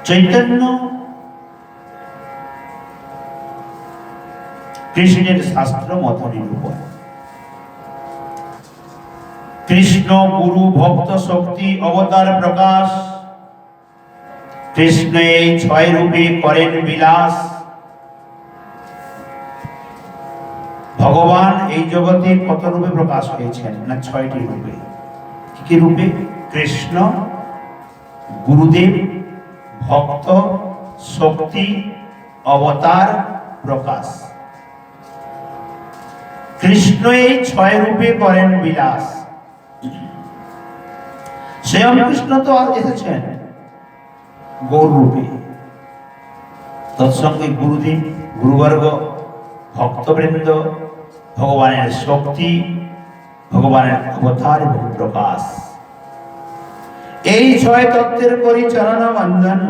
চৈতন্য কৃষ্ণের শাস্ত্র মত নিরূপণ। কৃষ্ণ গুরু ভক্ত শক্তি অবতার প্রকাশ। কৃষ্ণ এই 6 রূপে করেন বিলাস। ভগবান এই জগতে কত রূপে প্রকাশ হয়েছেন? না 6টি রূপে। কি রূপে? কৃষ্ণ, গুরুদেব, ভক্ত, শক্তি, অবতার, প্রকাশ। কৃষ্ণ এই 6 রূপে করেন বিলাস। স্বয়ং কৃষ্ণ তো এসেছেন গৌর রূপে। তৎসঙ্গে গুরুদেব, গুরুবর্গ, ভক্তবৃন্দ, ভগবানের শক্তি, ভগবানের অবতার এবং প্রকাশ, এই 6 তত্ত্বের করি চরণ বন্দন।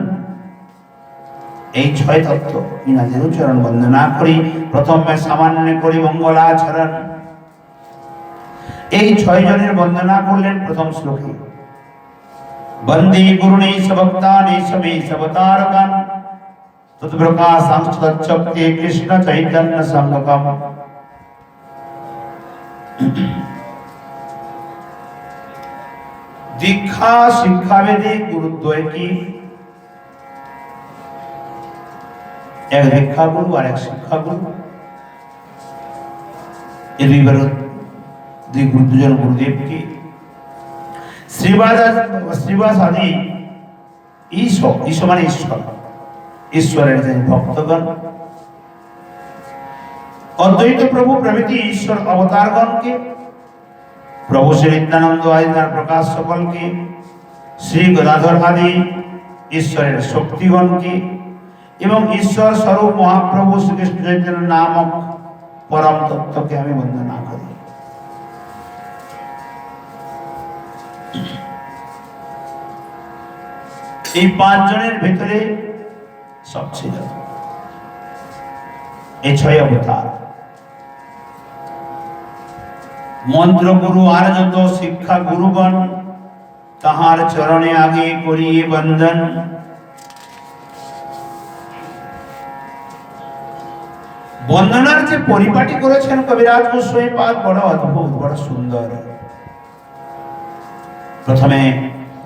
এই 6 তত্ত্ব ইনাদেরও চরণ বন্দনা করি। প্রথমে সামান্য করি মঙ্গলাচরণ। এই 6 জনের বন্দনা করলেন প্রথম শ্লোকে। বন্দে গুরুণেশ ভক্তানেশ মেষ অবতারগণ তৎপ্রকাশাংস্তচ্ছক্তে কৃষ্ণ চৈতন্য সঙ্গকম। দীক্ষা শিক্ষাভেদে গুরুদ্বয় কি? এক দীক্ষা গুরু আর এক শিক্ষা গুরু। এই দুজন গুরুদেব কি? শ্রীবাস আদি ঈশ্বর মানে ঈশ্বর, ঈশ্বরের যে ভক্তগণ, অদ্বৈত প্রভু প্রভৃতি ঈশ্বর অবতারগণকে, প্রভু শ্রী নিত্যানন্দ আদি তার প্রকাশ সকলকে, শ্রী গদাধর আদি ঈশ্বরের শক্তিগণকে এবং ঈশ্বর স্বরূপ মহাপ্রভু শ্রীকৃষ্ণ চৈতন্য নামক পরম তত্ত্বকে আমি বন্দনা করি। এই 5 জনের ভিতরে সব ছিল এই 6 অবতার। মন্ত্র গুরু আর যত শিক্ষা গুরুগণ, তাহার চরণে আগে করিয়ে বন্দন। বন্দনার যে পরিপাটি করেছেন কবিরাজ গোস্বামী পাদ, বড় অদ্ভুত, বড় সুন্দর। প্রথমে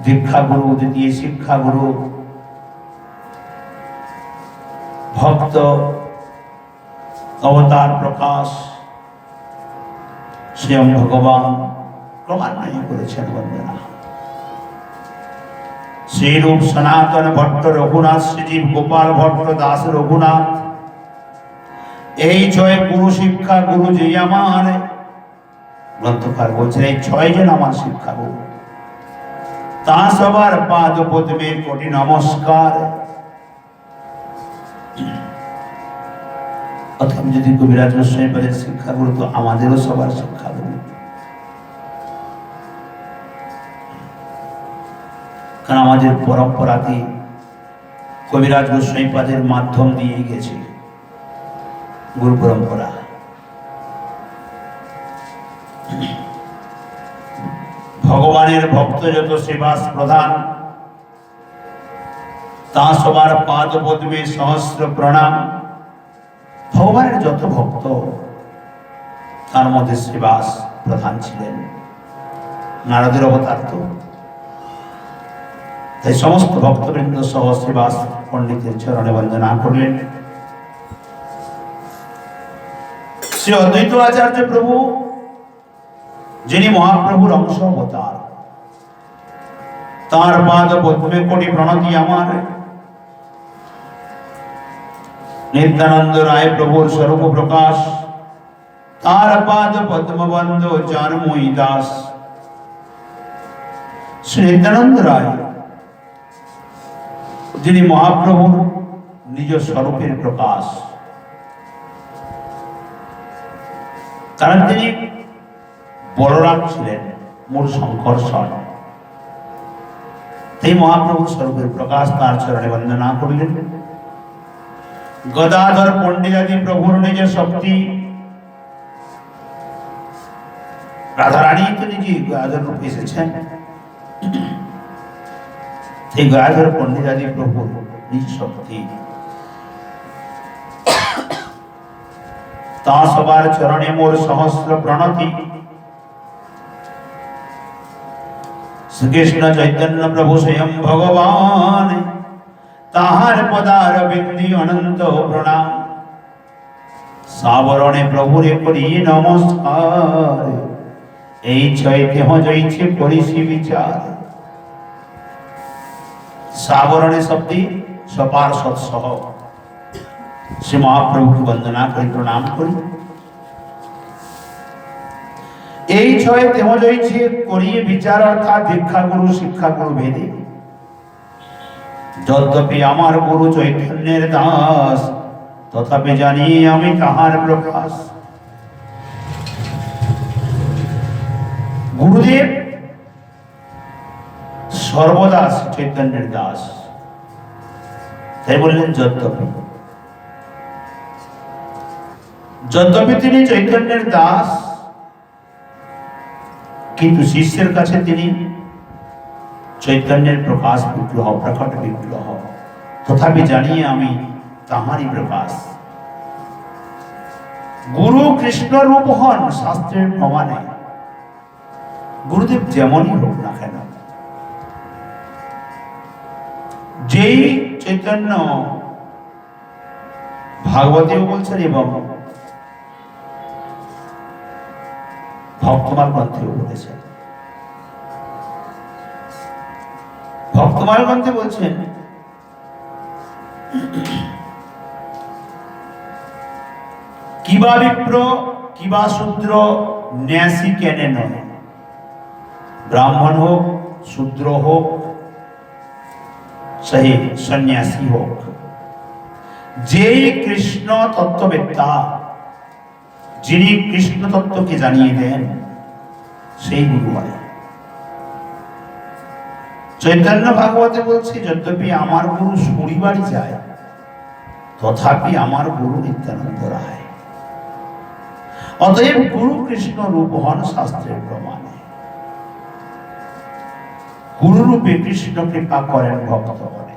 দীক্ষা গুরু, দ্বিতীয় শিক্ষা গুরু, ভক্ত, অবতার, প্রকাশ, স্বয়ং ভগবান ক্রমান্বয়ে করেছেন বন্দনা। শ্রীরূপ সনাতন ভট্ট রঘুনাথ, শ্রীজীব গোপাল ভট্ট দাস রঘুনাথ, এই 6 গুরু শিক্ষা গুরু যে আমার, গ্রন্থকার বলছেন এই 6 জন আমার শিক্ষা গুরু। তা সবার পাদ পদ্মে কোটি নমস্কার। অথবা যদি কবিরাজ গোস্বামী পাদের শিক্ষা গুরু, তো আমাদেরও সবার শিক্ষা গুরু। কারণ আমাদের পরম্পরাতে কবিরাজ গোস্বামী পাদের মাধ্যম দিয়ে গেছে গুরু পরম্পরা। ভগবানের ভক্ত যত শ্রীবাস প্রধান, তা সবার পাদ পদ্মে সহস্র প্রণাম। ভগবানের যত ভক্ত, তার মধ্যে শ্রীবাস প্রধান ছিলেন, নারদের অবতার তো। তাই সমস্ত ভক্তবৃন্দ সহ শ্রীবাস পণ্ডিতের চরণে বন্দনা করলেন। শ্রী অদ্বৈত আচার্য প্রভু, যিনি মহাপ্রভুর অংশ অবতার, তার পাদ পদ্মে কোটি প্রণতি আমার। নিত্যানন্দ রায় প্রভুর স্বরূপ প্রকাশ, তার পাদ পদ্মবন্ধ জানময়ী দাস। শ্রী নিত্যানন্দ রায়, যিনি মহাপ্রভুর নিজ স্বরূপের প্রকাশ, কারণ তিনি বলরাম ছিলেন মূল সংকর্ষণ। এই মহাপ্রভুর স্বরূপের প্রকাশ, তার চরণে বন্দনা করলেন। গদাধর পণ্ডিতাদি প্রভুর নিজ শক্তি। রাধারানী তো নিজে গদাধর রূপে এসেছেন। এই গয়াধর পণ্ডিতাদি প্রভুর নিঃশক্তি তা সবার চরণে মোর সহস্র প্রণতি। শ্রীকৃষ্ণ চৈতন্য প্রভু স্বয়ং ভগবান, তাহার পদার বিন্দি অনন্ত প্রণাম। সাবরণে প্রভুরে করি নমস্কার, এই ছয় দেহ জয়ছে করিছি বিচার। সাবরণে শব্দে সপার্ষদ সহ শ্রী মহাপ্রভুকে বন্দনা করি, প্রণাম করি। এই ছয় দেহ জয়ছে করিয়ে বিচার, অর্থাৎ দীক্ষা গুরু শিক্ষা গুরু ভেদে। যদ্যপি আমার গুরু চৈতন্যের দাস, তথাপি জানি আমি তাহার প্রকাশ। গুরুদেব সর্বদা চৈতন্যের দাস, তাই বললেন যদ্যপি। যদ্যপি তিনি চৈতন্যের দাস, কিন্তু শিষ্যের কাছে তিনি চৈতন্যের প্রকাশ বিগ্রহ, প্রকট বিগ্রহ। তথাপি জানিয়ে আমি তাহারই প্রকাশ। গুরু কৃষ্ণ রূপ হন শাস্ত্রের প্রমাণে, গুরুদেব যেমনই হোক না কেন। যেই চৈতন্য ভাগবতেও বলছেন এবং ভক্তমাল গ্রন্থেও বলেছেন। ভক্তমাল গ্রন্থে বলছেন, কিবা বিপ্র কিবা শূদ্র ন্যাসী কেনে নয়। ব্রাহ্মণ হোক, শূদ্র হোক, সেই সন্ন্যাসী হোক, যেই কৃষ্ণ তত্ত্ববেত্তা, যিনি কৃষ্ণ তত্ত্বকে জানিয়ে দেন, সেই গুরু হয়। চৈতন্য ভাগবতে বলছে, যদ্যপি আমার গুরু শরীবাড়ি যায়, তথাপি আমার গুরু নিত্যানন্দ রায়। অতএব গুরু কৃষ্ণ রূপ হন শাস্ত্রের প্রমাণে। গুরু রূপে কৃষ্ণ কৃপা করেন ভক্তগণে।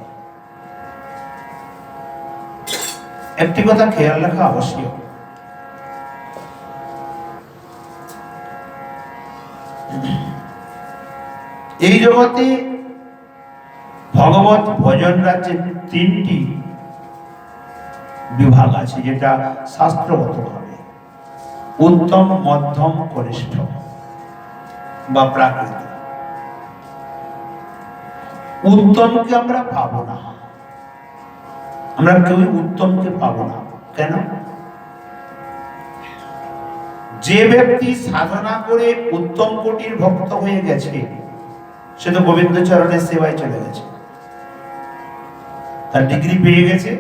একটি কথা খেয়াল রাখা আবশ্যক, এই জগতে ভগবত ভজন রাজ্যে তিনটি বিভাগ আছে, যেটা শাস্ত্রগত ভাবে উত্তম, মধ্যম, কনিষ্ঠ বা প্রাকৃত। উত্তমকে আমরা পাবো না, আমরা কেউ উত্তমকে পাবো না। কেন? যে ব্যক্তি সাধনা করে উত্তম কোটির ভক্ত হয়ে গেছে, সে তো গোবিন্দ চরণের সেবায় চলে গেছে। তার ডিগ্রি পেয়ে গেছে,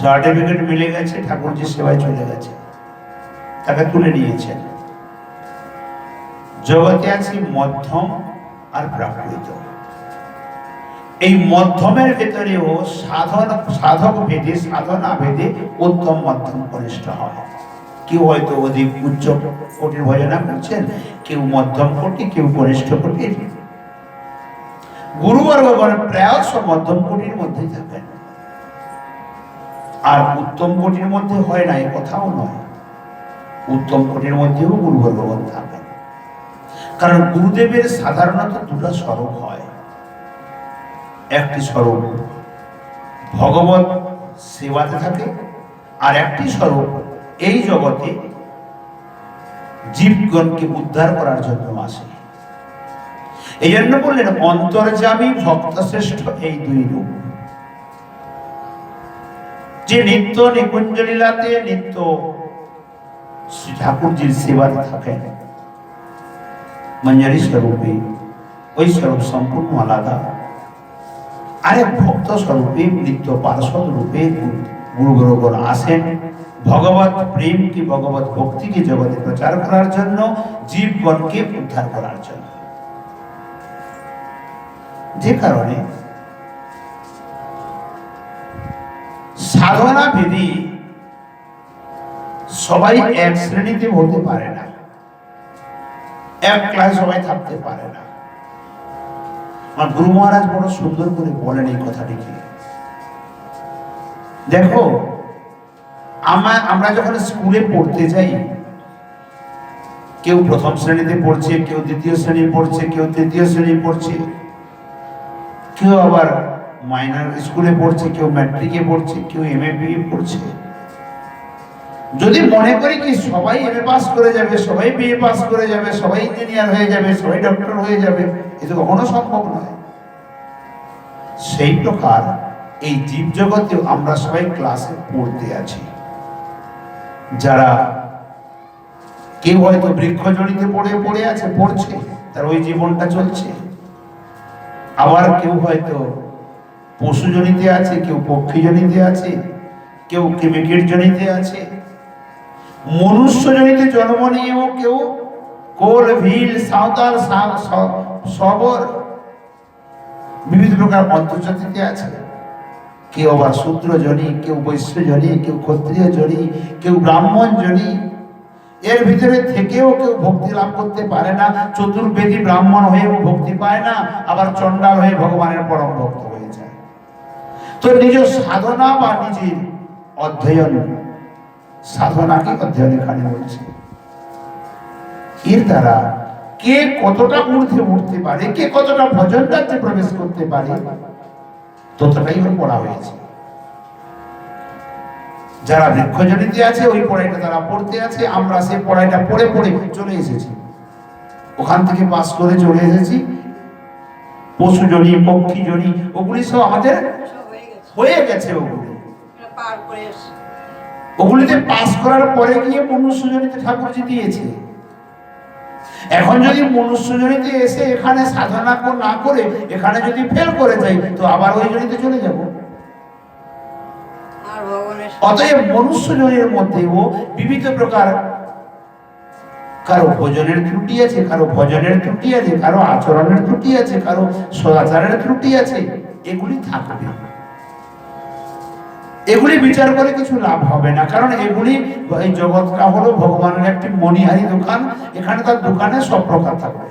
সার্টিফিকেট মিলে গেছে, ঠাকুরজির সেবায় চলে গেছে, তাকে তুলে নিয়েছেন। জগতে আছে মধ্যম আর প্রাকৃত। এই মধ্যমের ভেতরেও সাধক ভেদে, সাধনা ভেদে উত্তম, মধ্যম, কনিষ্ঠ হয়। কেউ হয়তো অধিক উচ্চ কোটির ভজনা করছেন, কেউ মধ্যম কোটি, কেউ কনিষ্ঠ কোটির। গুরুবর্গগণ প্রায় মধ্যম কোটির মধ্যেই থাকেন, আর উত্তম কোটির মধ্যে হয় না এ কথাও নয়। উত্তম কোটির মধ্যেও গুরুবর্গগণ থাকেন, কারণ গুরুদেবের সাধারণত দুটো স্বরূপ হয়। একটি স্বরূপ ভগবত সেবাতে থাকে, আর একটি স্বরূপ এই জগতে জীবগণকে উদ্ধার করার জন্য আসে। এই জন্য বললেন অন্তর্যামী, ভক্ত শ্রেষ্ঠ, এই দুই রূপ। যে নিত্য নিকুঞ্জ লীলাতে, নিত্য শ্রী ঠাকুরজির সেবাতে থাকেন মঞ্জরি স্বরূপে, ওই স্বরূপ সম্পূর্ণ আলাদা। আরেক ভক্ত স্বরূপে, নিত্য পার্শ্বদ রূপে গুরুবর্গগণ আসেন ভগবত প্রেম কি, ভগবত ভক্তিকে জগতে প্রচার করার জন্য, জীবগণকে উদ্ধার করার জন্য। যে কারণে সাধনা বিধি সবাই এক শ্রেণীতে হতে পারে না, এক ক্লাস সবাই থাকতে পারে না। আমার গুরু মহারাজ বড় সুন্দর করে বলেন এই কথাটিকে। দেখো, আমরা যখন স্কুলে পড়তে যাই, কেউ প্রথম শ্রেণীতে পড়ছে, কেউ দ্বিতীয় শ্রেণী পড়ছে, কেউ তৃতীয় শ্রেণী পড়ছে, কেউ আবার মাইনর স্কুলে পড়ছে, কেউ ম্যাট্রিকে পড়ছে, কেউ এমএ বিএ পড়ছে। যদি মনে করি কি সবাই এমএ পাস করে যাবে, সবাই বিএ পাস করে যাবে, সবাই ইঞ্জিনিয়ার হয়ে যাবে, সবাই ডক্টর হয়ে যাবে, এটা কখনো সম্ভব নয়। সেই প্রকার এই জীব জগতেও আমরা সবাই ক্লাসে পড়তে আছি। যারা কেউ হয়তো বৃক্ষজনিতে পড়ে আছে, পড়ছে, তার ওই জীবনটা চলছে। আবার কেউ হয়তো পশুজনিতে আছে, কেউ পক্ষীজনিতে আছে, কেউ কেমিকেট জনিতে আছে, মনুষ্যজনিতে জন্ম নিয়েও কেউ কোল, ভিল, সাঁওতাল, সবর বিভিন্ন প্রকার অন্তর্জাতিতে আছে। কেউ আবার শূদ্রজনী, কেউ বৈশ্যজনী, কেউ ক্ষত্রিয় জনী, কেউ ব্রাহ্মণ জনী। এর ভিতরে থেকেও কেউ ভক্তি লাভ করতে পারে না, চতুর্বেদী ব্রাহ্মণ হয়েও ভক্তি পায় না, আবার চণ্ডাল হয়ে ভগবানের পরম ভক্ত হয়ে যায়। তো নিজ সাধনা বা নিজের অধ্যয়ন, সাধনাকে অধ্যয়ন এখানে বলছে, এর দ্বারা কে কতটা ঊর্ধ্বে উঠতে পারে, কে কতটা ভজন রাজ্যে প্রবেশ করতে পারে, ততটাই ওর পড়া হয়েছে। যারা বৃক্ষজনিতে আছে ওই পড়াইটা তারা পড়তে আছে, আমরা সেই পড়াইটা পড়ে পড়ে চলে এসেছি, ওখান থেকে পাস করে চলে এসেছি পশুজনী, পক্ষীজনী, ওগুলি সব আমাদের হয়ে গেছে। ওগুলিতে পাস করার পরে গিয়ে মনুষ্যজনিতে ঠাকুরজি দিয়েছে। এখন যদি মনুষ্যজনিতে এসে এখানে সাধনা না করে এখানে যদি ফেল করে যাই, তো আবার ওই জনিতে চলে যাব। অতএব মনুষ্যজনের মধ্যেও বিবিধ প্রকার, কারো ভোজনের ত্রুটি আছে, কারো ভজনের ত্রুটি আছে, কারো আচরণের ত্রুটি আছে, কারো সদাচারের ত্রুটি আছে, এগুলি থাকবে। এগুলি বিচার করে কিছু লাভ হবে না, কারণ এগুলি, এই জগৎটা হলো ভগবানের একটি মণিহারি দোকান, এখানে তার দোকানে সব প্রকার থাকবে।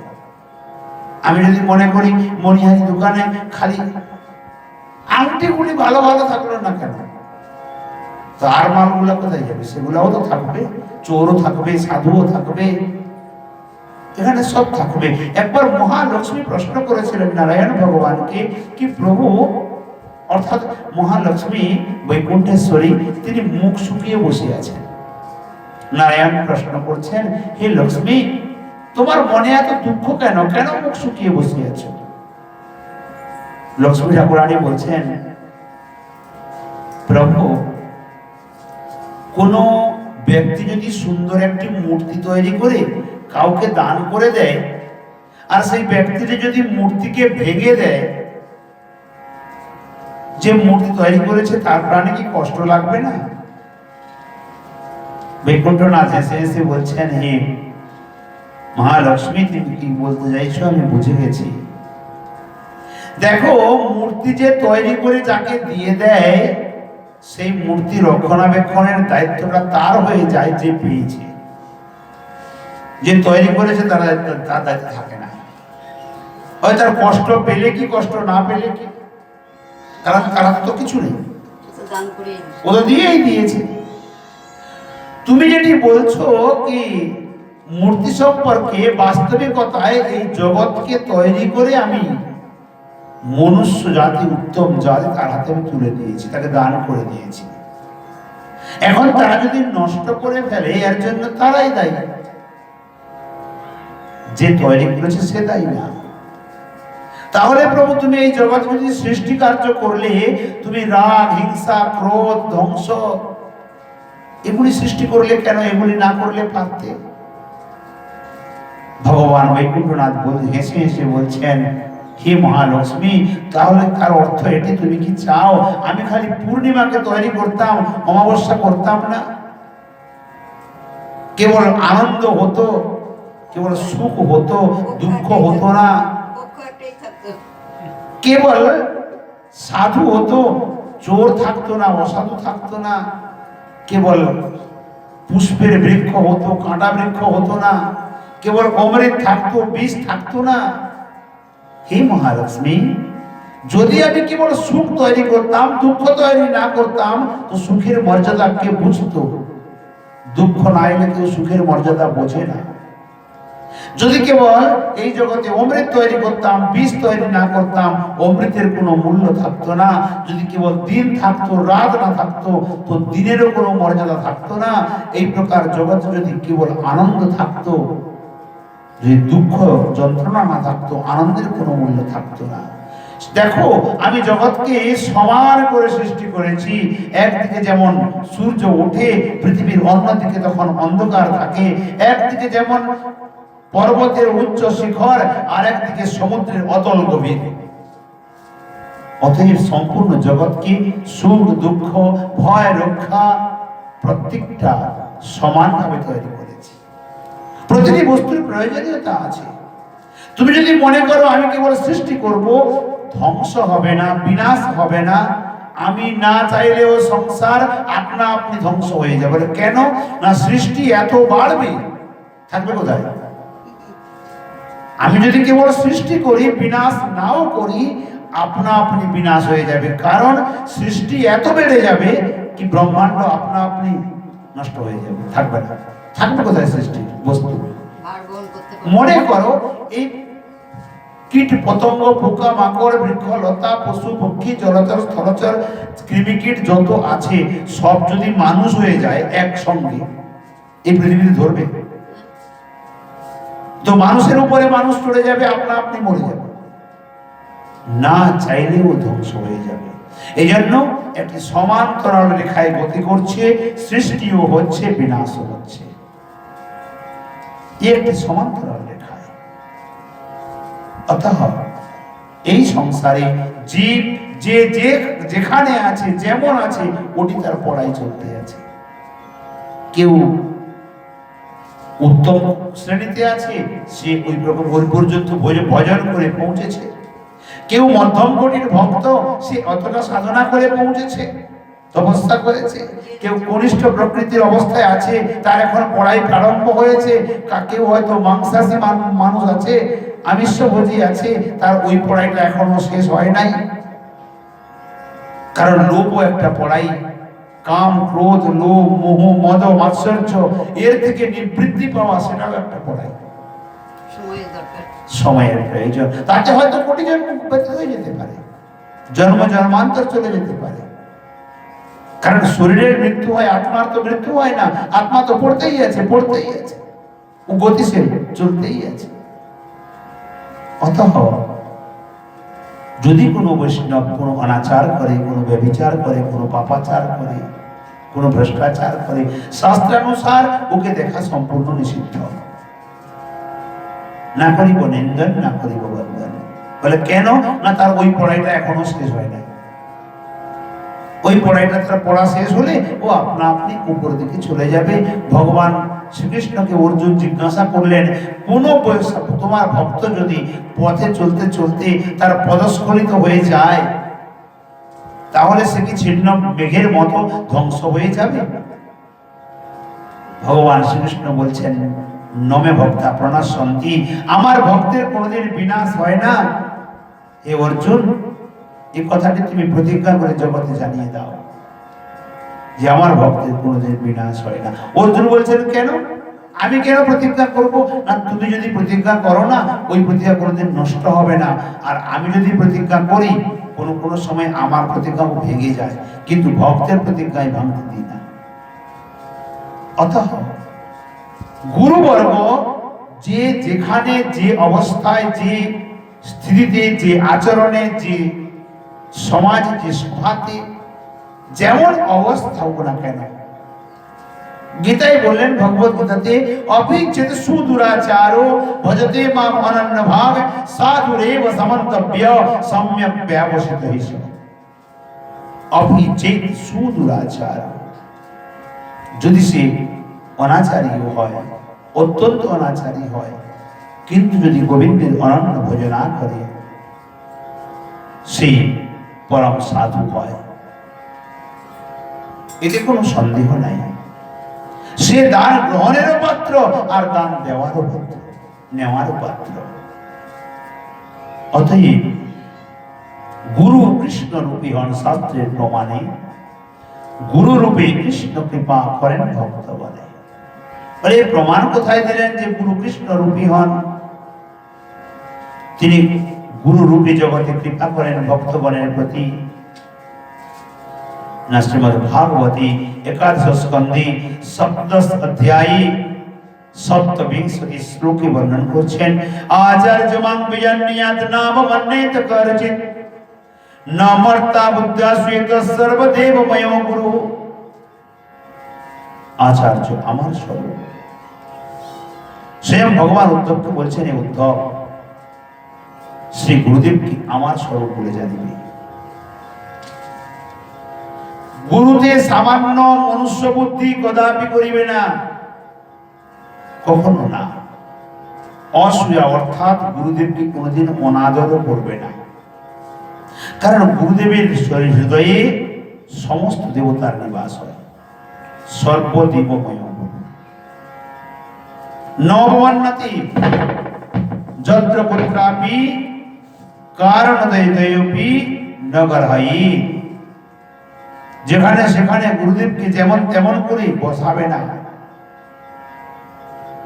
আমি যদি মনে করি মণিহারি দোকানে খালি আংটিগুলি ভালো ভালো থাকলো না কেন, তার মালগুলো কোথায় যাবে? সেগুলাও তো থাকবে, চোরও থাকবে, সাধুও থাকবে, এখানে সব থাকবে। একবার মহালক্ষ্মী প্রশ্ন করেছিলেন নারায়ণ ভগবানকে কি প্রভু, অর্থাৎ মহালক্ষ্মী বৈকুণ্ঠেশ্বরী, তিনি মুখ শুকিয়ে বসে আছেন। নারায়ণ প্রশ্ন করছেন, হে লক্ষ্মী, তোমার মনে এত দুঃখ কেন, কেন মুখ শুকিয়ে বসে আছো? লক্ষ্মী ঠাকুরানী বলছেন, প্রভু, কোন ব্যক্তি যদি সুন্দর একটি মূর্তি তৈরি করে কাউকে দান করে দেয়, আর সেই ব্যক্তিটি যদি মূর্তিকে ভেঙে দেয়, যে মূর্তি তৈরি করেছে তার প্রাণে কি কষ্ট লাগবে না? বৈকুণ্ঠনাথ এসে এসে বলছেন, হে মহালক্ষ্মী, তুমি কি বলতে চাইছো আমি বুঝে গেছি। দেখো, মূর্তি যে তৈরি করে যাকে দিয়ে দেয়, সেই মূর্তি রক্ষণাবেক্ষণের দায়িত্বটা তার হয়ে যায় যে পেয়েছে। যে তৈরি করেছে তার দায়িত্ব থাকে না। হয় তার কষ্ট পেলে কি, কষ্ট না পেলে কি, তারা তো কিছু নেই, ও তো দিয়েই দিয়েছে। তুমি যেটি বলছো কি মূর্তি সম্পর্কে, বাস্তবিকতায় এই জগৎকে তৈরি করে আমি মনুষ্য জাতি, উত্তম জাতি, তার হাতে আমি তুলে দিয়েছি, তাকে দান করে দিয়েছি। এখন তারা যদি নষ্ট করে ফেলে, এর জন্য তারাই দায়ী, যে তৈরি করেছে সে দায়ী না। তাহলে প্রভু, তুমি এই জগৎ যদি সৃষ্টি কার্য করলে, তুমি রাগ, হিংসা, ক্রোধ, ধ্বংস এগুলি সৃষ্টি করলে কেন? এগুলি না করলে পারতে। ভগবান বৈকুণ্ঠনাথ হেসে হেসে বলছেন, হে মহালক্ষ্মী, তাহলে তার অর্থ এটি, তুমি কি চাও আমি খালি পূর্ণিমাকে তৈরি করতাম, অমাবস্যা করতাম না? কেবল আনন্দ হতো, কেবল সুখ হতো, দুঃখ হতো না। কেবল সাধু হতো, চোর থাকতো না, অসাধু থাকতো না। কেবল পুষ্পের বৃক্ষ হতো, কাঁটা বৃক্ষ হতো না। কেবল অমৃত থাকতো, বিষ থাকতো না। হে মহালক্ষ্মী, যদি আমি কেবল সুখ তৈরি করতাম, দুঃখ তৈরি না করতাম, তো সুখের মর্যাদা কে বুঝতো? দুঃখ না এলে কেউ সুখের মর্যাদা বোঝে না। যদি কেবল এই জগতে অমৃত তৈরি করতাম, বিষ তৈরি না করতাম, অমৃতের কোনো মূল্য থাকতো না। যদি কেবল দিন থাকতো, রাত না থাকতো, তো দিনেরও কোনো মর্যাদা থাকতো না। এই প্রকার জগতে যদি কেবল আনন্দ থাকতো, যদি দুঃখ যন্ত্রণা না থাকতো, আনন্দের কোনো মূল্য থাকতো না। দেখো, আমি জগৎকে সমান করে সৃষ্টি করেছি। একদিকে যেমন সূর্য ওঠে, পৃথিবীর অন্যদিকে তখন অন্ধকার থাকে। একদিকে যেমন পর্বতের উচ্চ শিখর, আর একদিকে সমুদ্রের অতল গভীর। অতএব সম্পূর্ণ জগৎকে সুখ দুঃখ ভয় রক্ষা প্রত্যেকটা সমানভাবে তৈরি করেছে। প্রতিটি বস্তুর প্রয়োজনীয়তা আছে। তুমি যদি মনে করো আমি কেবল সৃষ্টি করব, ধ্বংস হবে না, বিনাশ হবে না, আমি না চাইলেও সংসার আপনা আপনি ধ্বংস হয়ে যাবে। কেন না? সৃষ্টি এত বাড়বে, থাকবে কোথায়? আমি যদি কেবল সৃষ্টি করি, বিনাশ নাও করি, আপনা আপনি বিনাশ হয়ে যাবে। কারণ সৃষ্টি এত বেড়ে যাবে কি ব্রহ্মাণ্ড আপনা আপনি নষ্ট হয়ে যাবে, থাকবে না। থাকবে কোথায় সৃষ্টি বস্তু? মনে করো এই কীট পতঙ্গ, পোকা মাকড়, বৃক্ষ লতা, পশু পক্ষী, জলচর স্থলচর, কৃমিকীট যত আছে সব যদি মানুষ হয়ে যায় একসঙ্গে, এই পৃথিবীতে ধরবে? তো মানুষের উপরে মানুষ চলে যাবে, আপনা আপনি মরে যাবে, না চাইলেও ধ্বংস হয়ে যাবে। এই জন্য একটি সমান্তরাল রেখায় গতি করছে, সৃষ্টিও হচ্ছে, বিনাশও হচ্ছে। একটি সমান্তরাল রেখায়। অতঃ এই সংসারে জীব যে যেখানে আছে, যেমন আছে, ওটি তার পড়াই চলতে আছে। কেউ উত্তম শ্রেণীতে আছে, সে ওই পর্যন্ত ভজন করে পৌঁছেছে। কেউ মধ্যম কোটির ভক্ত, সে অতটা সাধনা করে পৌঁছেছে, তপস্যা করেছে। কেউ কনিষ্ঠ প্রকৃতির অবস্থায় আছে, তার এখন পড়াই প্রারম্ভ হয়েছে। কেউ হয়তো মাংসাশী মানুষ আছে, আমিষভোজী আছে, তার ওই পড়াইটা এখনো শেষ হয় নাই। কারণ লোভও একটা পড়াই। কাম, ক্রোধ, লোভ, মোহ, মদ, মাৎসর্য, এর থেকে নিবৃত্তি পাওয়া, সেটাও একটা পড়াই। সময়ের প্রয়োজন। তাতে হয়তো কোটি জন্ম ব্যতীত হয়ে যেতে পারে, জন্ম জন্মান্তর চলে যেতে পারে। কারণ শরীরের মৃত্যু হয়, আত্মার তো মৃত্যু হয় না। আত্মা তো পড়তেই আছে, পড়তেই আছে, ও গতিশীল, চলতেই আছে। অতঃ যদি কোনো বৈষ্ণব কোনো অনাচার করে, কোনো ব্যভিচার করে, কোনো পাপাচার করে, কোনো ভ্রষ্টাচার করে, শাস্ত্রানুসার ওকে দেখা সম্পূর্ণ নিষিদ্ধ। না করিব নিন্দন, না করিব বন্দন। বলে কেন না? তার ওই পড়াইটা এখনো শেষ হয় না। ওই পড়াইটা তার পড়া শেষ হলে ও আপনা আপনি উপর দিকে চলে যাবে। ভগবান শ্রীকৃষ্ণকে অর্জুন জিজ্ঞাসা করলেন, কোন তোমার ভক্ত যদি পথে চলতে চলতে তার পদস্খলিত হয়ে যায়, তাহলে সে কি ছিন্ন মেঘের মতো ধ্বংস হয়ে যাবে? ভগবান শ্রীকৃষ্ণ বলছেন, নমে ভক্তা প্রণশ্যন্তি, আমার ভক্তের কোনদিন বিনাশ হয় না। হে অর্জুন, এই কথাটি তুমি প্রতিজ্ঞা করে জগতে জানিয়ে দাও যে আমার ভক্তের কোনদিন বিনাশ হয় না। অর্জুন বলছেন, কেন? আমি কেন প্রতিজ্ঞা করব? না, তুমি যদি প্রতিজ্ঞা করো না, ওই প্রতিজ্ঞা কোনদিন নষ্ট হবে না। আর আমি যদি প্রতিজ্ঞা করি, কোনো সময় আমার প্রতিজ্ঞাও ভেঙে যায়, কিন্তু ভক্তের প্রতিজ্ঞায় ভাঙতে দিই না। অতঃ গুরুবর্গ যে যেখানে, যে অবস্থায়, যে স্থিতিতে, যে আচরণে, যে সমাজে, যে সভাতে, যেমন অবস্থা হোক না কেন, গীতায় বললেন, ভগবত গীতাতে, অভিচ্ছেদ সুদুরাচারো ভজতে মাম অনন্য ভাব সাধুরেব সমন্তব্য সম্যক ব্যবসিত হিস। অভিচ্ছেদ সুদুরাচার, যদি সে অনাচারী হয়, অত্যন্ত অনাচারী হয়, কিন্তু যদি গোবিন্দের অনন্য ভোজন না করে, সে পরম সাধু হয়, এতে কোনো সন্দেহ নাই। সে দান গ্রহণেরও পাত্র, আর দান দেওয়ারও পাত্র, নেওয়ারও পাত্র। অতএব গুরু কৃষ্ণ রূপী হন শাস্ত্রের প্রমাণে। গুরু রূপে কৃষ্ণ কৃপা করেন ভক্ত বলে। প্রমাণ কোথায় দিলেন যে গুরু কৃষ্ণ রূপী হন? তিনি গুরু রূপী জগতে কৃপা করেন ভক্তগণের প্রতি। শ্রীমদ্ ভাগবতী একাদশ স্কন্ধে সপ্তদশ অধ্যায়ে সপ্তবিংশতি শ্লোকে বর্ণন করছেন, আচার্য মাং বিজন্যাৎ নাম মন্যেত করচিৎ ন মর্তা বুদ্ধা শ্বেত সর্বদেবময় গুরু। আচার্য আমার স্বরূপ। স্বয়ং ভগবান উদ্ধবকে বলছেন, হে উদ্ধব, শ্রী গুরুদেবকে আমার স্বরূপ বলে জানিবে। গুরুতে সামান্য মনুষ্য বুদ্ধি কদাপি করিবে না, কখনো না। অসূয়া অর্থাৎ গুরুদেবকে কোনোদিন অনাদর করবে না। কারণ গুরুদেবের হৃদয়ে সমস্ত দেবতার নিবাস হয়। সর্বদেবময় নবন্নতি যত্র পুত্রাপি কারণদয়পি নগরহায়ি। যেখানে সেখানে গুরুদেবকে যেমন তেমন করে বসাবে না।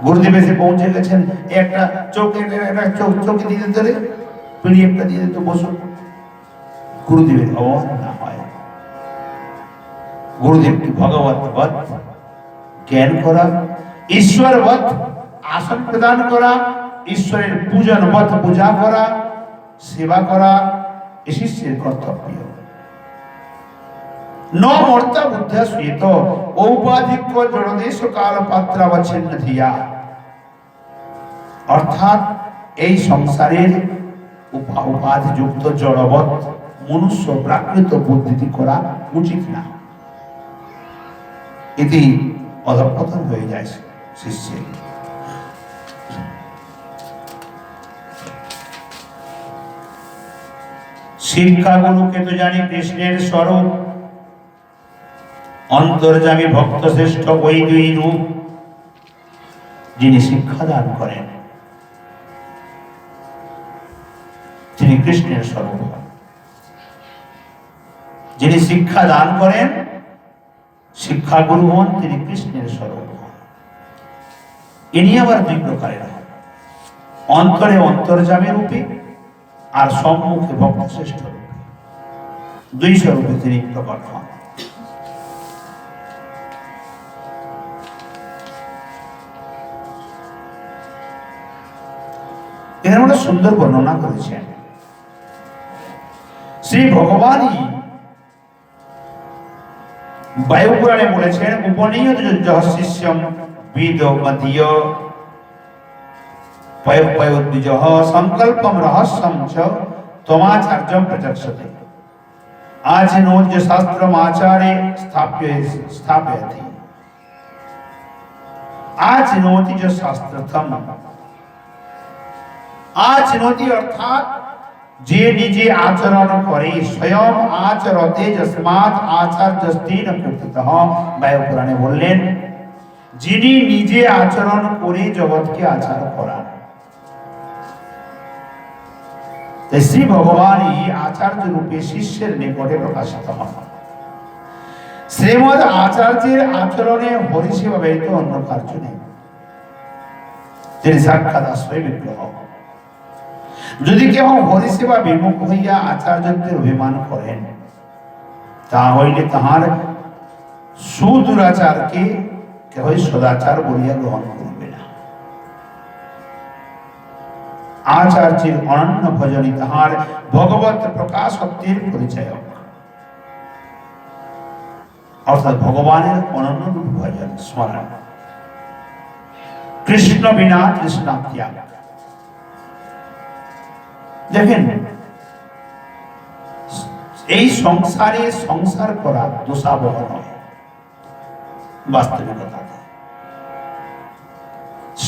গুরুদেব এসে পৌঁছে গেছেন, একটা চৌকি দিয়ে দিতে, পিড়ি একটা দিয়ে দিতে, বসো। গুরুদেবের অবমান না হয়। গুরুদেবকে ভগবৎ জ্ঞান করা, ঈশ্বরবৎ আসন প্রদান করা, ঈশ্বরের পূজনবৎ পূজা করা, সেবা করা এ শিষ্যের কর্তব্য। ন মর্তা বুদ্ধা শ্বেত ঔপাধিক্য জড়দেশ কাল পাত্রাবচ্ছিন্ন ধিয়া। অর্থাৎ এই সংসারের উপাধিযুক্ত জড়বৎ মনুষ্য প্রাকৃত বুদ্ধিটি করা উচিত না। এটি অধঃপতন হয়ে যায় শিষ্যের। শিক্ষা গুরুকে তো জানি কৃষ্ণের স্বরূপ, অন্তর্যামী ভক্ত শ্রেষ্ঠ ওই দুই রূপ। যিনি শিক্ষা দান করেন তিনি কৃষ্ণের স্বরূপ। যিনি শিক্ষা দান করেন, শিক্ষা গুরু হন, তিনি কৃষ্ণের স্বরূপ হন। ইনি আবার দুই প্রকারের হন, অন্তরে অন্তর্যামী রূপে আর সম্মুখে ভক্ত শ্রেষ্ঠ রূপে। দুই স্বরূপে তিনি প্রকট হন। এখানে আমরা সুন্দর বর্ণনা করেছেন। শ্রী ভগবানই বায়ু পুরাণে বলেছেন, উপনিয়ত শিষ্যম বিদ মদীয় পয়োদ্বিজহ সংকল্পম রহস্যম চ ত্বমাচার্যম প্রচক্ষতে। আচিনোজ্য শাস্ত্রম আচারে স্থাপয়তি। আচিনোতি চ শাস্ত্রথম। আচিনোতি অর্থাৎ যে নিজে আচরণ করে, স্বয়ং আচরতে যস্মাৎ আচার্যস্তেন কীর্তিতঃ। বায়ু পুরাণে বললেন, যিনি নিজে আচরণ করে জগৎকে আচার করান। শ্রী ভগবান এই আচার্য রূপে শিষ্যের নিকটে প্রকাশিত হন। শ্রীমদ আচার্যের আচরণে হরিসেবা ব্যতীত অন্য কার্য নেই। তিনি সাক্ষাৎ আশ্রয় বিগ্রহ। যদি কেউ হরিসেবা বিমুখ হইয়া আচার্যত্বের অভিমান করেন, তা হইলে তাহার সুদুরাচারকে কেহ সদাচার বলিয়া গ্রহণ করিবে না। আচার্যের অনন্য ভজনই তাহার ভগবত প্রকাশত্বের পরিচয়ক। অর্থাৎ ভগবানের অনন্য রূপ ভজন স্মরণ। কৃষ্ণ বিনা তৃষ্ণাত্যাগ। দেখেন, এই সংসারে সংসার করা দোষাবহ নয়। বাস্তবিকতা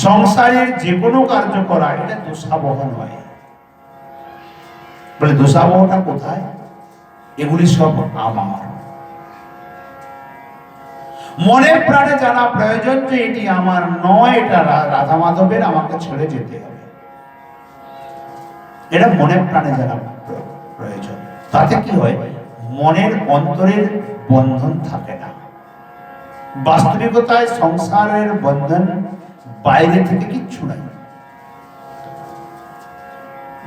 সংসারের যে কোনো কার্য করা এটা দোষাবহ নয়। বলে দোষাবহটা কোথায়? এগুলি সব আমার। মনে প্রাণে জানা প্রয়োজন যে এটি আমার নয়, এটা রাধা মাধবের, আমাকে ছেড়ে যেতে হবে। এটা মনের প্রাণে জানা প্রয়োজন। তাতে কি হয়, মনের অন্তরের বন্ধন থাকে না। বাস্তবিকতায় সংসারের বন্ধন বাইরে থেকে কিচ্ছু নাই।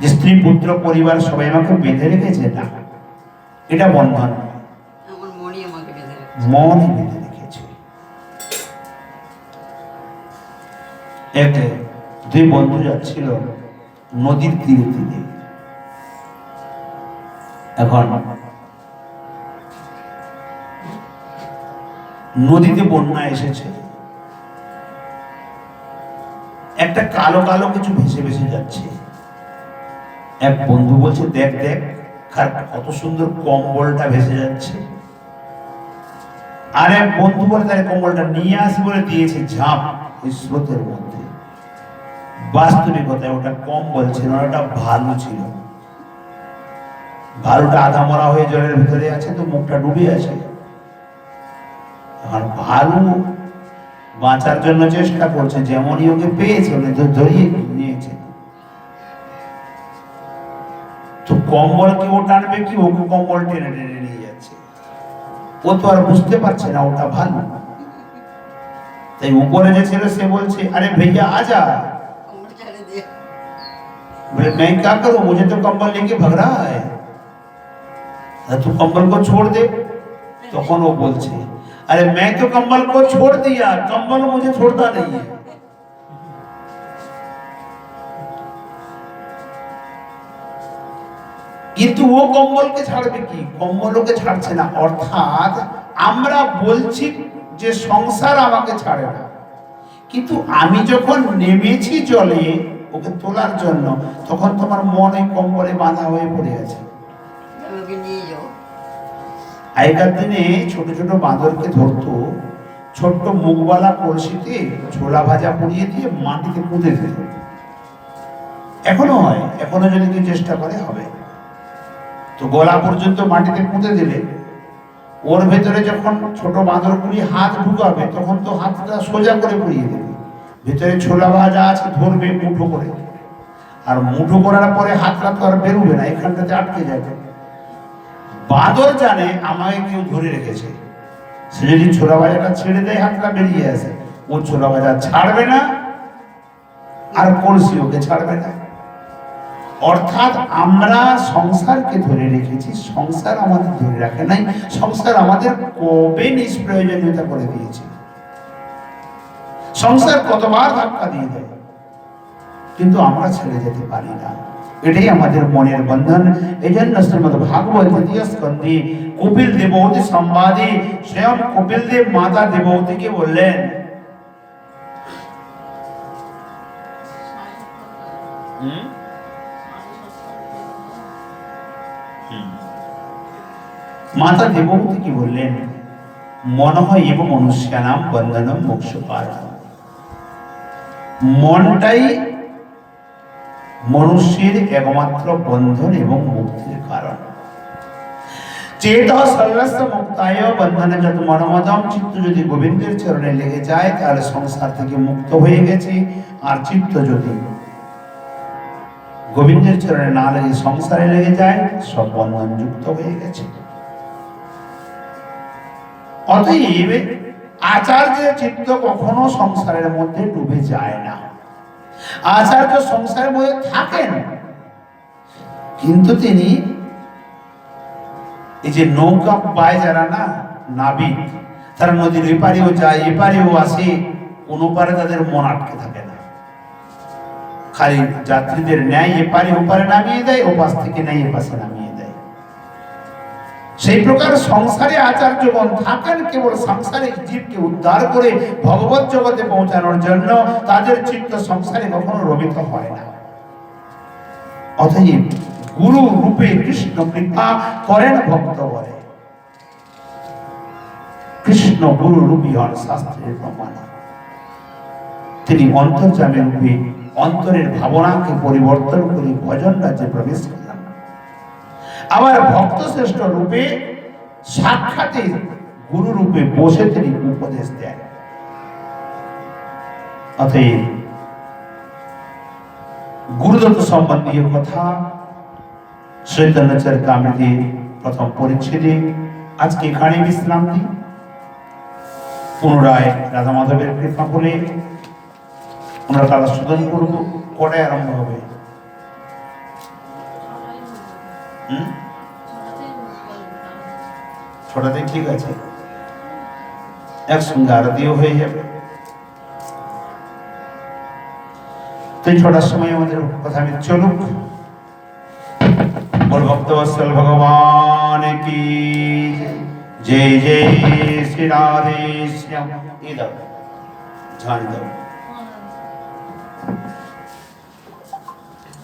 যে স্ত্রী পুত্র পরিবার সবাই আমাকে বেঁধে রেখেছে, না, এটা বন্ধন নয়, মনই বেঁধে রেখেছে। দুই বন্ধু যাচ্ছিল নদীর তীরে তীরে। এখন নদীতে বন্যা এসেছে, একটা কালো কালো কিছু ভেসে ভেসে যাচ্ছে। এক বন্ধু বলছে, দেখ দেখ কত সুন্দর কম্বলটা ভেসে যাচ্ছে। আর এক বন্ধু বলে, তার কম্বলটা নিয়ে আসি বলে দিয়েছে ঝাঁপ ওই স্রোতের মধ্যে। বাস্তবিকতায় ওটা কম্বল ছিল না, ওটা ভালু ছিল। ভালুটা আধা মরা হয়ে জলের ভিতরে আছে, তো মুখটা ডুবে আছে। এখন ভালু বাঁচার জন্য চেষ্টা করছে, যেমনই ওকে পেয়েছে ধরিয়ে নিয়েছে। তো কম্বলকে ও টানবে কি, ওকে কম্বল টেনে টেনে নিয়ে যাচ্ছে। ও তো আর বুঝতে পারছে না ওটা ভালু। তাই উপরে যে ছিল সে বলছে, আরে भैया आजा। बोले मैं क्या करूं, मुझे तो कंबल लेके भाग रहा है, तू कंबल को छोड़ दे। तখন ও বলছে, अरे मैं तो कंबल को छोड़ दिया, कंबल मुझे छोड़ता नहीं है। কিন্তু ও কম্বলকে ছাড়বে কি, কম্বলকে ছাড়ছে না। অর্থাৎ আমরা বলছি যে সংসার আমাকে ছাড়ে না, কিন্তু আমি যখন নেমেছি জলে ওকে তোলার জন্য, তখন তোমার মন এই কম্বলে বাঁধা হয়ে পড়ে আছে। আগেকার দিনে ছোট ছোট বাঁদরকে ধরতো, ছোট্ট মুখওয়ালা কলসিতে ছোলা ভাজা পুড়িয়ে দিয়ে মাটিতে পুঁতে দিত। এখনো হয়, এখনো যদি কেউ চেষ্টা করে হবে। তো গলা পর্যন্ত মাটিতে পুঁতে দিলে ওর ভেতরে যখন ছোট বাঁদরগুলি হাত ঢুকাবে, তখন তো হাতটা সোজা করে পুড়িয়ে দেবে। ভেতরে ছোলা ভাজা আছে, ধরবে মুঠো করে, আর মুঠো করার পরে হাতটা তো আর বেরোবে না, এখানটাতে আটকে যাবে। বাঁদর জানে আমাকে কেউ ধরে রেখেছে, সে যদি ছোলা ভাজাটা ছেড়ে দেয় হাতটা বেরিয়ে আসে, ও ছোলা ভাজা ছাড়বে না আর কলসি ওকে ছাড়বে না। অর্থাৎ আমরা সংসারকে ধরে রেখেছি, সংসার আমাদের ধরে রাখে নাই। সংসার আমাদের কবে নিষ্প্রয়োজনীয়তা করে দিয়েছে। সংসার কতবার ধাক্কা দিয়ে দেয়, কিন্তু আমরা ছেড়ে যেতে পারি না। এটাই আমাদের মনের বন্ধন। এই জন্য শ্রীমদ ভাগবত দ্বিতীয় স্কন্ধে কপিল দেবহূতি সংবাদে স্বয়ং কপিল দেব মাতা দেবহূতিকে বললেন, মাতা দেবহূতি কি বললেন, মনঃ এব মনুষ্যানাম বন্ধনম মোক্ষকারণ। মনটাই মনুষ্যের একমাত্র বন্ধন এবং মুক্তির কারণ। চেতঃ সর্বস্ব মুক্তায় বন্ধনে যত মনোমদম। চিত্ত যদি গোবিন্দের চরণে লেগে যায় তাহলে সংসার থেকে মুক্ত হয়ে গেছে। আর চিত্ত যদি গোবিন্দের চরণে না লেগে সংসারে লেগে যায়, সব বন্ধন যুক্ত হয়ে গেছে। অতএব আচার্যের চিত্ত কখনো সংসারের মধ্যে ডুবে যায় না। আচার্য সংসারের মধ্যে থাকেন, কিন্তু তিনি এই যে নৌকা পায় যারা না নাবিক, তারা নদীর এপারেও যায় এপারেও আসে, কোনো পারে তাদের মন আটকে থাকে না। খালি যাত্রীদের ন্যায় এপারে ওপারে নামিয়ে দেয়, ওপাশ থেকে ন্যায় এপাশে নামিয়ে দেয়। সেই প্রকার সংসারে আচার্যগণ থাকেন কেবল সাংসারিক জীবকে উদ্ধার করে ভগবত জগতে পৌঁছানোর জন্য। তাদের চিত্ত সংসারে কখনো রমিত হয় না। অতএব গুরু রূপে কৃষ্ণ কৃপা করেন ভক্ত বলে। কৃষ্ণ গুরু রূপী হন শাস্ত্রের প্রমাণ। তিনি অন্তর্যামী রূপে অন্তরের ভাবনাকে পরিবর্তন করে ভজন রাজ্যে প্রবেশ করেন। আবার ভক্ত শ্রেষ্ঠ রূপে সাক্ষাতে গুরু রূপে বসে তিনি উপদেশ দেন। অতএব গুরুদত্ত সম্বন্ধীয় কথা চৈতন্য চরিতামৃতে প্রথম পরিচ্ছেদে আজকে এখানে বিশ্রাম দিই। পুনরায় রাধা মাধবের কৃপা বলে আমরা তারা শোধন করব। কটায় আরম্ভ হবে? ছটাতে ঠিক আছে, একসঙ্গে আরতিও হয়ে যাবে। তো এই ছটার সময় আমাদের কথা আমি চলুক। बोल भक्तवत्सल भगवान की जय जय श्री राधे श्याम। इधर ध्यान दो।